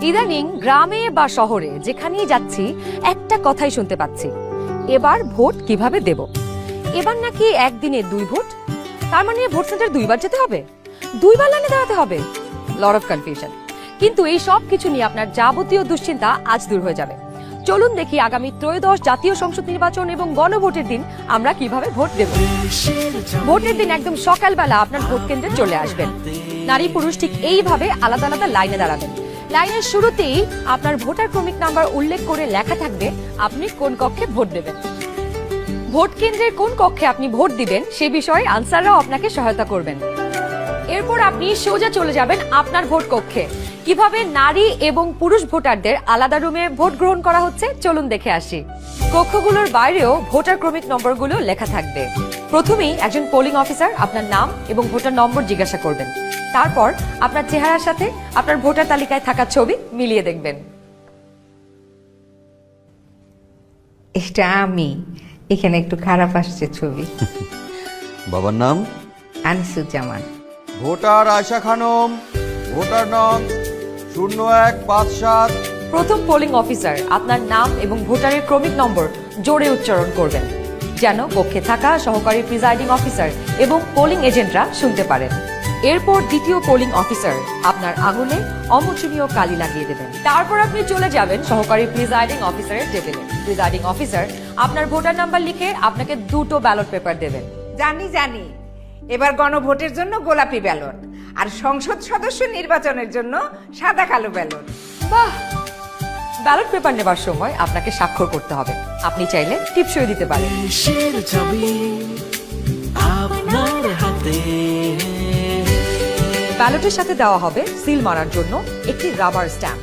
ইদানিং গ্রামে বা শহরে যেখানেই যাচ্ছি একটা কথাই শুনতে পাচ্ছি, এবার ভোট কিভাবে দেব। এবার নাকি একদিনে 2 ভোট, তার মানে ভোট সেন্টার 2 বার যেতে হবে, 2 বার লাইনে দাঁড়াতে হবে। Lot of confusion. কিন্তু এই সব কিছু নিয়ে আপনার যাবতীয় দুশ্চিন্তা আজ দূর হয়ে যাবে। চলুন দেখি আগামী ত্রয়োদশ জাতীয় সংসদ নির্বাচন এবং গণভোটের দিন আমরা কিভাবে ভোট দেব। ভোটের দিন একদম সকালবেলা আপনার ভোট কেন্দ্রে চলে আসবেন। নারী পুরুষ ঠিক এইভাবে আলাদা আলাদা লাইনে দাঁড়াবেন। লাইনের শুরুতেই আপনার ভোটার ক্রমিক নাম্বার উল্লেখ করে লেখা থাকবে আপনি কোন কক্ষে ভোট দেবেন। ভোট কেন্দ্রের কোন কক্ষে আপনি ভোট দিবেন সে বিষয়ে আনসাররাও আপনাকে সহায়তা করবেন। এরপর আপনি সোজা চলে যাবেন আপনার ভোট কক্ষে। কিভাবে নারী এবং পুরুষ ভোটারদের আলাদা রুমে ভোট গ্রহণ করা হচ্ছে চলুন দেখে আসি। কক্ষগুলোর বাইরেও ভোটার ক্রমিক নম্বরগুলো লেখা থাকবে। প্রথমেই একজন পোলিং অফিসার আপনার নাম এবং ভোটার নম্বর জিজ্ঞাসা করবেন। তারপর আপনার চেহারার সাথে আপনার ভোটার তালিকায় থাকা ছবি মিলিয়ে দেখবেন। এটা আমি, এখানে একটু খারাপ আসছে ছবি। বাবার নাম আনিসুজ্জামান। ভোটার আয়শা খানম, ভোটার নং 0157। প্রথম পোলিং অফিসার আপনার নাম এবং ভোটারের ক্রমিক নম্বর জোরে উচ্চারণ করবেন, যেন কক্ষে থাকা সহকারী প্রিজাইডিং অফিসার এবং পোলিং এজেন্টরা শুনতে পারেন। এরপর দ্বিতীয় পোলিং অফিসার আপনার আঙুলে অমোচনীয় কালি লাগিয়ে দেবেন। তারপর আপনি চলে যাবেন সহকারী প্রিজাইডিং অফিসারের টেবিলে। প্রিজাইডিং অফিসার আপনার ভোটার নাম্বার লিখে আপনাকে 2টো ব্যালট পেপার দেবেন। জানি এবার গণভোটের জন্য গোলাপি ব্যালট আর সংসদ সদস্য নির্বাচনের জন্য সাদা কালো ব্যালট। বাহ! ব্যালট পেপার নেবার সময় আপনাকে স্বাক্ষর করতে হবে। আপনি চাইলে টিপসই দিতে পারেন। দেশের ছবি আপনার হাতে। ব্যালটের সাথে দেওয়া হবে সিল মারার জন্য একটি রাবার স্ট্যাম্প।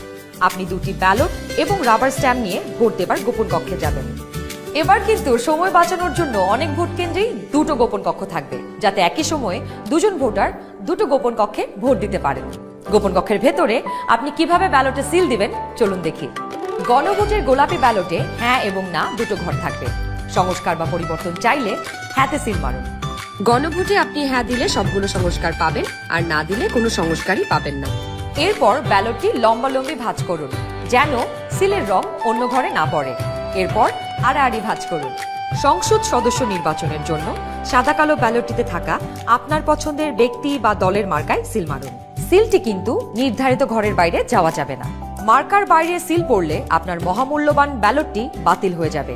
আপনি 2টি ব্যালট এবং রাবার স্ট্যাম্প নিয়ে ভোট দেবার গোপন কক্ষে যাবেন। এবার কিন্তু সময় বাঁচানোর জন্য অনেক ভোট কেন্দ্রেই 2টো গোপন কক্ষ থাকবে, যাতে একই সময়ে 2জন ভোটার 2টো গোপন কক্ষে ভোট দিতে পারেন। গোপন কক্ষের ভেতরে আপনি কিভাবে ব্যালটে সিল দিবেন চলুন দেখি। গণভোটের গোলাপি ব্যালটে হ্যাঁ এবং না 2টো ঘর থাকবে। সংস্কার বা পরিবর্তন চাইলে হ্যাঁতে সিল মারুন। গণভোটে আপনি হ্যাঁ দিলে সবগুলো সংস্কার পাবেন, আর না দিলে কোনো সংস্কারই পাবেন না। এরপর ব্যালটটি লম্বালম্বি ভাঁজ করুন, যেন সিলের রং অন্য ঘরে না পড়ে। এরপর আড়াআড়ি ভাঁজ করুন। সংসদ সদস্য নির্বাচনের জন্য সাদা কালো ব্যালটটিতে থাকা আপনার পছন্দের ব্যক্তি বা দলের মার্কায় সিল মারুন। সিলটি কিন্তু নির্ধারিত ঘরের বাইরে যাওয়া যাবে না। মার্কার বাইরে সিল পড়লে আপনার মহামূল্যবান ব্যালটটি বাতিল হয়ে যাবে।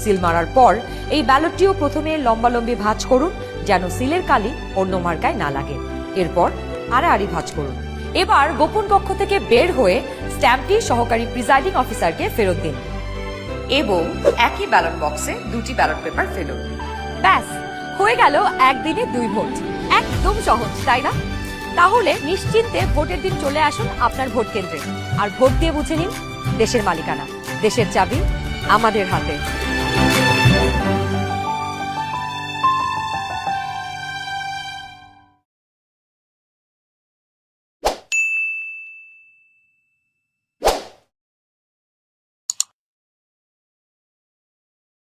সিল মারার পর এই ব্যালটটিও প্রথমে লম্বালম্বি ভাঁজ করুন, যেন সিলের কালি অন্য মার্কায় না লাগে। এরপর আড়াআড়ি ভাঁজ করুন। এবার গোপন কক্ষ থেকে বের হয়ে স্ট্যাম্পটি সহকারী প্রিজাইডিং অফিসারকে ফেরত দিন এবং একই ব্যালট বক্সে 2টি ব্যালট পেপার ফেলুন। ব্যাস, হয়ে গেল একদিনে 2 ভোট। একদম সহজ, তাই না? তাহলে নিশ্চিন্তে ভোটের দিন চলে আসুন আপনার ভোট কেন্দ্রে আর ভোট দিয়ে বুঝে নিন দেশের মালিকানা। দেশের চাবি আমাদের হাতে।